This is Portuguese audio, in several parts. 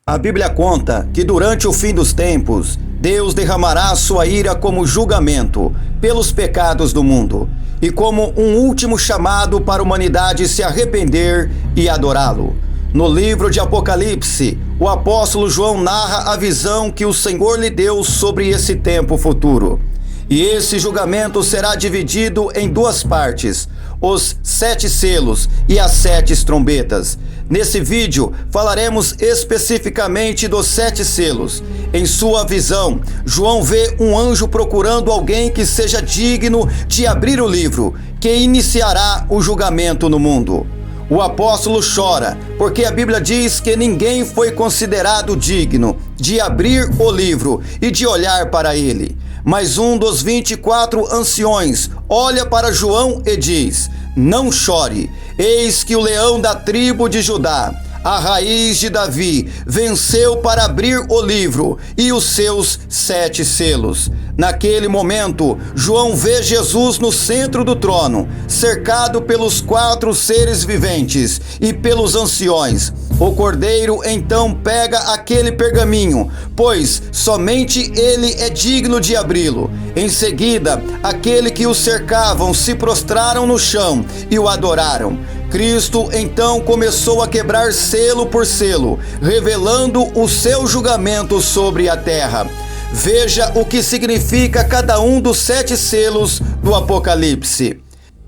A Bíblia conta que durante o fim dos tempos, Deus derramará sua ira como julgamento pelos pecados do mundo e como um último chamado para a humanidade se arrepender e adorá-lo. No livro de Apocalipse, o apóstolo João narra a visão que o Senhor lhe deu sobre esse tempo futuro. E esse julgamento será dividido em duas partes: os 7 selos e as 7 trombetas. Nesse vídeo falaremos especificamente dos 7 selos. Em sua visão, João vê um anjo procurando alguém que seja digno de abrir o livro, que iniciará o julgamento no mundo. O apóstolo chora, porque a Bíblia diz que ninguém foi considerado digno de abrir o livro e de olhar para ele. Mas um dos 24 anciões olha para João e diz: "Não chore, eis que o leão da tribo de Judá, a raiz de Davi, venceu para abrir o livro e os seus 7 selos." Naquele momento, João vê Jesus no centro do trono, cercado pelos 4 seres viventes e pelos anciões. O cordeiro então pega aquele pergaminho, pois somente ele é digno de abri-lo. Em seguida, aquele que o cercavam se prostraram no chão e o adoraram. Cristo então começou a quebrar selo por selo, revelando o seu julgamento sobre a terra. Veja o que significa cada um dos 7 selos do Apocalipse.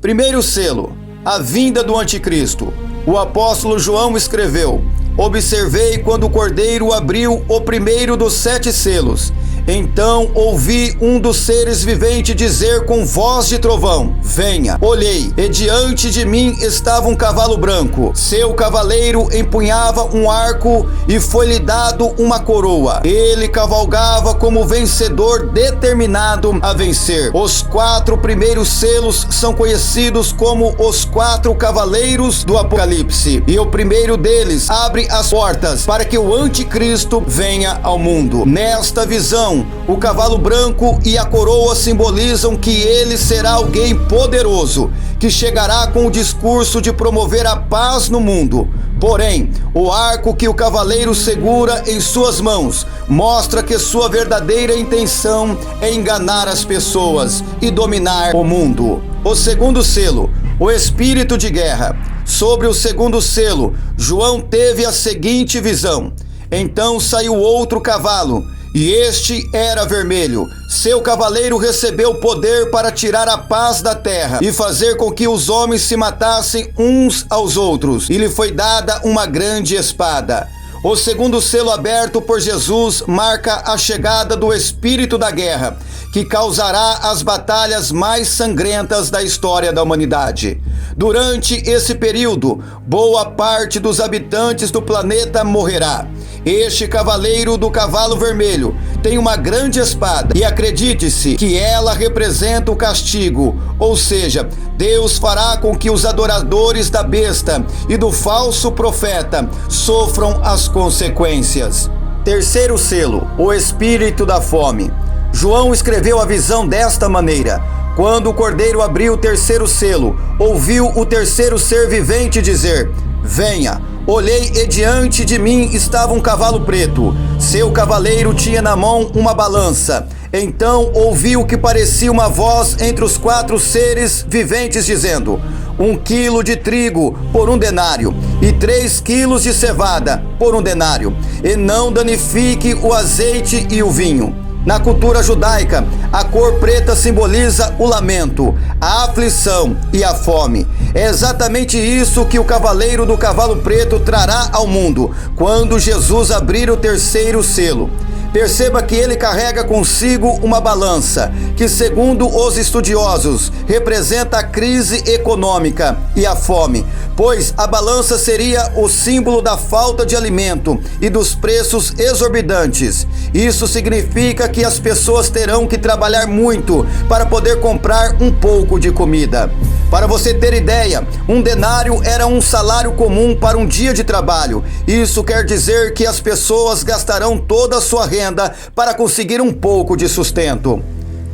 Primeiro selo, a vinda do anticristo. O apóstolo João escreveu: "Observei quando o cordeiro abriu o primeiro dos 7 selos. Então ouvi um dos seres viventes dizer com voz de trovão: venha. Olhei, e diante de mim estava um cavalo branco. Seu cavaleiro empunhava um arco e foi-lhe dado uma coroa. Ele cavalgava como vencedor determinado a vencer. Os 4 primeiros selos são conhecidos como os 4 cavaleiros do Apocalipse. E o primeiro deles abre as portas para que o anticristo venha ao mundo. Nesta visão, o cavalo branco e a coroa simbolizam que ele será alguém poderoso, que chegará com o discurso de promover a paz no mundo. Porém, o arco que o cavaleiro segura em suas mãos mostra que sua verdadeira intenção é enganar as pessoas e dominar o mundo. O segundo selo, o espírito de guerra. Sobre o segundo selo, João teve a seguinte visão: então saiu outro cavalo, e este era vermelho. Seu cavaleiro recebeu poder para tirar a paz da terra e fazer com que os homens se matassem uns aos outros, e lhe foi dada uma grande espada. O segundo selo aberto por Jesus marca a chegada do espírito da guerra, que causará as batalhas mais sangrentas da história da humanidade. Durante esse período, boa parte dos habitantes do planeta morrerá. Este cavaleiro do cavalo vermelho tem uma grande espada e acredite-se que ela representa o castigo, ou seja, Deus fará com que os adoradores da besta e do falso profeta sofram as consequências. Terceiro selo, o espírito da fome. João escreveu a visão desta maneira: quando o cordeiro abriu o terceiro selo, ouviu o terceiro ser vivente dizer: venha. Olhei, e diante de mim estava um cavalo preto. Seu cavaleiro tinha na mão uma balança. Então ouvi o que parecia uma voz entre os 4 seres viventes dizendo: 1 quilo de trigo por 1 denário, e 3 quilos de cevada por 1 denário, e não danifique o azeite e o vinho. Na cultura judaica, a cor preta simboliza o lamento, a aflição e a fome. É exatamente isso que o cavaleiro do cavalo preto trará ao mundo quando Jesus abrir o terceiro selo. Perceba que ele carrega consigo uma balança, que, segundo os estudiosos, representa a crise econômica e a fome, pois a balança seria o símbolo da falta de alimento e dos preços exorbitantes. Isso significa que as pessoas terão que trabalhar muito para poder comprar um pouco de comida. Para você ter ideia, 1 denário era um salário comum para um dia de trabalho. Isso quer dizer que as pessoas gastarão toda a sua renda para conseguir um pouco de sustento.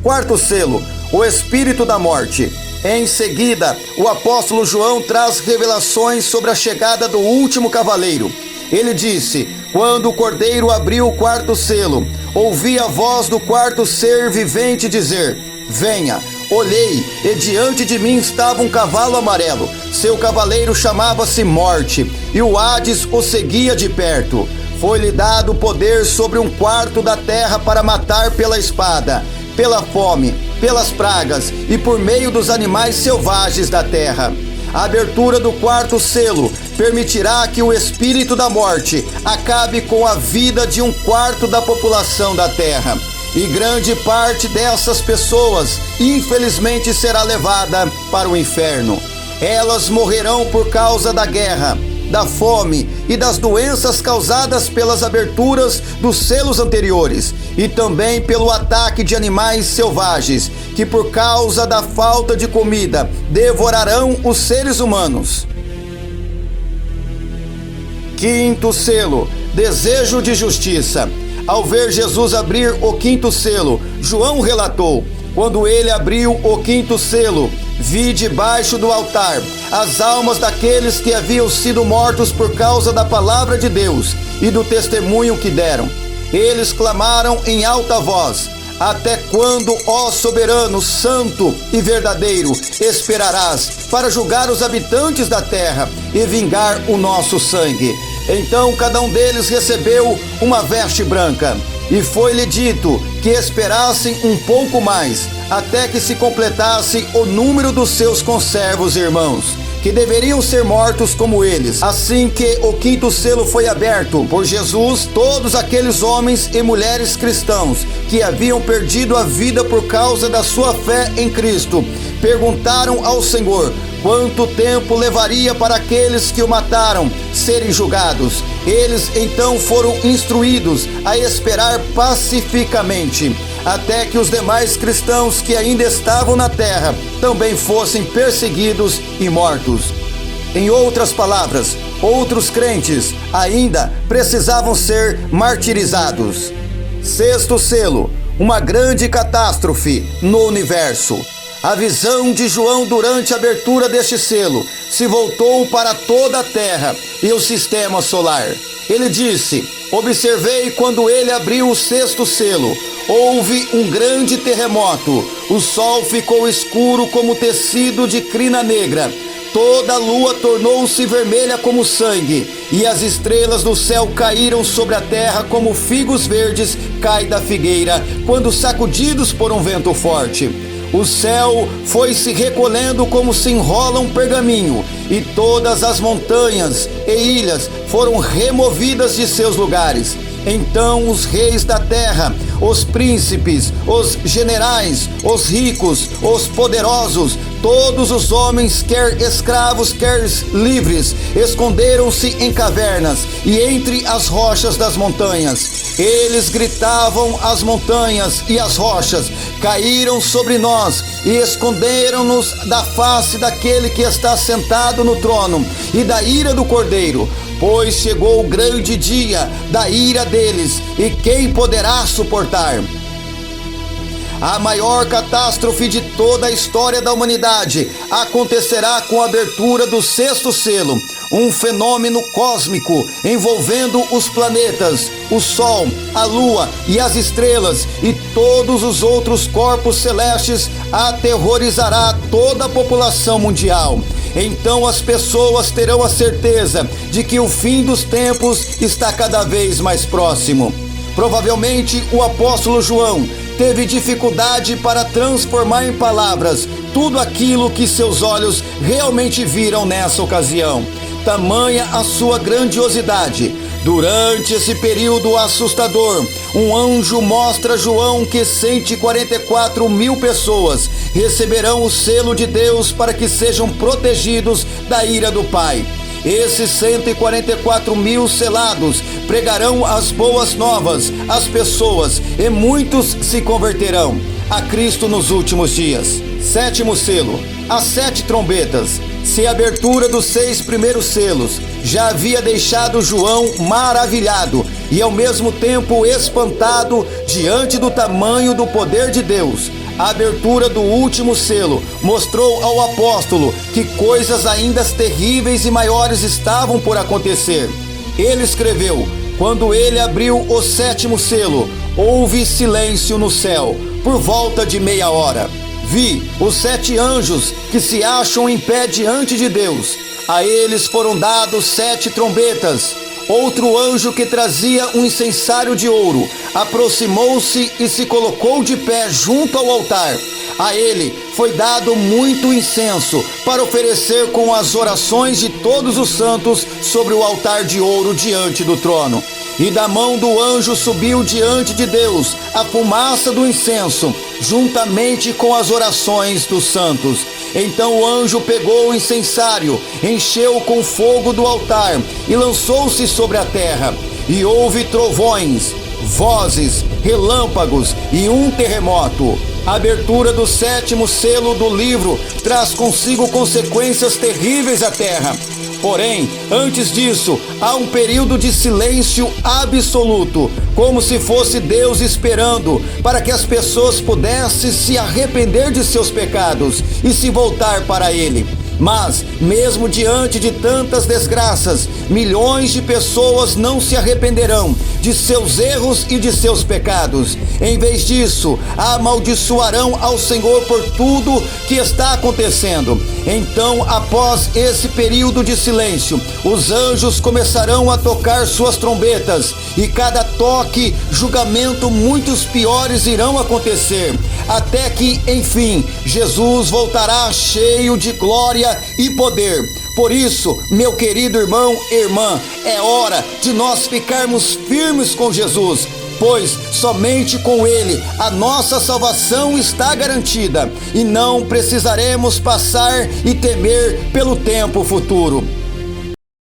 Quarto selo, o espírito da morte. Em seguida, o apóstolo João traz revelações sobre a chegada do último cavaleiro. Ele disse: quando o cordeiro abriu o quarto selo, ouvi a voz do quarto ser vivente dizer: venha. Olhei, e diante de mim estava um cavalo amarelo. Seu cavaleiro chamava-se Morte, e o Hades o seguia de perto. Foi-lhe dado poder sobre um quarto da terra para matar pela espada, pela fome, pelas pragas e por meio dos animais selvagens da terra. A abertura do quarto selo permitirá que o espírito da morte acabe com a vida de um quarto da população da terra. E grande parte dessas pessoas, infelizmente, será levada para o inferno. Elas morrerão por causa da guerra, da fome e das doenças causadas pelas aberturas dos selos anteriores, e também pelo ataque de animais selvagens, que por causa da falta de comida devorarão os seres humanos. Quinto selo: desejo de justiça. Ao ver Jesus abrir o quinto selo, João relatou: quando ele abriu o quinto selo, vi debaixo do altar as almas daqueles que haviam sido mortos por causa da palavra de Deus e do testemunho que deram. Eles clamaram em alta voz: até quando, ó soberano, santo e verdadeiro, esperarás para julgar os habitantes da terra e vingar o nosso sangue? Então cada um deles recebeu uma veste branca, e foi-lhe dito que esperassem um pouco mais, até que se completasse o número dos seus conservos irmãos, que deveriam ser mortos como eles. Assim que o quinto selo foi aberto por Jesus, todos aqueles homens e mulheres cristãos que haviam perdido a vida por causa da sua fé em Cristo perguntaram ao Senhor quanto tempo levaria para aqueles que o mataram serem julgados. Eles então foram instruídos a esperar pacificamente, até que os demais cristãos que ainda estavam na terra também fossem perseguidos e mortos. Em outras palavras, outros crentes ainda precisavam ser martirizados. Sexto selo: uma grande catástrofe no universo. A visão de João durante a abertura deste selo se voltou para toda a Terra e o sistema solar. Ele disse: observei quando ele abriu o sexto selo. Houve um grande terremoto. O sol ficou escuro como tecido de crina negra. Toda a lua tornou-se vermelha como sangue, e as estrelas do céu caíram sobre a terra como figos verdes caem da figueira quando sacudidos por um vento forte. O céu foi se recolhendo como se enrola um pergaminho, e todas as montanhas e ilhas foram removidas de seus lugares. Então os reis da terra, os príncipes, os generais, os ricos, os poderosos, todos os homens, quer escravos, quer livres, esconderam-se em cavernas e entre as rochas das montanhas. Eles gritavam às montanhas e às rochas: caíram sobre nós e esconderam-nos da face daquele que está sentado no trono e da ira do Cordeiro. Pois chegou o grande dia da ira deles, e quem poderá suportar? A maior catástrofe de toda a história da humanidade acontecerá com a abertura do sexto selo, um fenômeno cósmico envolvendo os planetas, o Sol, a Lua e as estrelas e todos os outros corpos celestes aterrorizará toda a população mundial. Então as pessoas terão a certeza de que o fim dos tempos está cada vez mais próximo. Provavelmente o apóstolo João teve dificuldade para transformar em palavras tudo aquilo que seus olhos realmente viram nessa ocasião. Tamanha a sua grandiosidade. Durante esse período assustador, um anjo mostra a João que 144 mil pessoas receberão o selo de Deus para que sejam protegidos da ira do Pai. Esses 144 mil selados pregarão as boas novas às pessoas e muitos se converterão a Cristo nos últimos dias. Sétimo selo: as 7 trombetas. Se a abertura dos 6 primeiros selos já havia deixado João maravilhado e ao mesmo tempo espantado diante do tamanho do poder de Deus, a abertura do último selo mostrou ao apóstolo que coisas ainda terríveis e maiores estavam por acontecer. ele escreveu: quando ele abriu o 7º selo, houve silêncio no céu, por volta de meia hora. Vi os 7 anjos que se acham em pé diante de Deus. A eles foram dados 7 trombetas. Outro anjo que trazia um incensário de ouro aproximou-se e se colocou de pé junto ao altar. A ele foi dado muito incenso para oferecer com as orações de todos os santos sobre o altar de ouro diante do trono. E da mão do anjo subiu diante de Deus a fumaça do incenso, juntamente com as orações dos santos. Então o anjo pegou o incensário, encheu-o com fogo do altar e lançou-se sobre a terra. E houve trovões, vozes, relâmpagos e um terremoto. A abertura do 7º selo do livro traz consigo consequências terríveis à terra. Porém, antes disso, há um período de silêncio absoluto, como se fosse Deus esperando para que as pessoas pudessem se arrepender de seus pecados e se voltar para Ele. Mas, mesmo diante de tantas desgraças, milhões de pessoas não se arrependerão de seus erros e de seus pecados. Em vez disso, amaldiçoarão ao Senhor por tudo que está acontecendo. Então, após esse período de silêncio, os anjos começarão a tocar suas trombetas, e cada toque, julgamento muitos piores irão acontecer, até que, enfim, Jesus voltará cheio de glória e poder. Por isso, meu querido irmão e irmã, é hora de nós ficarmos firmes com Jesus, pois somente com Ele a nossa salvação está garantida e não precisaremos passar e temer pelo tempo futuro.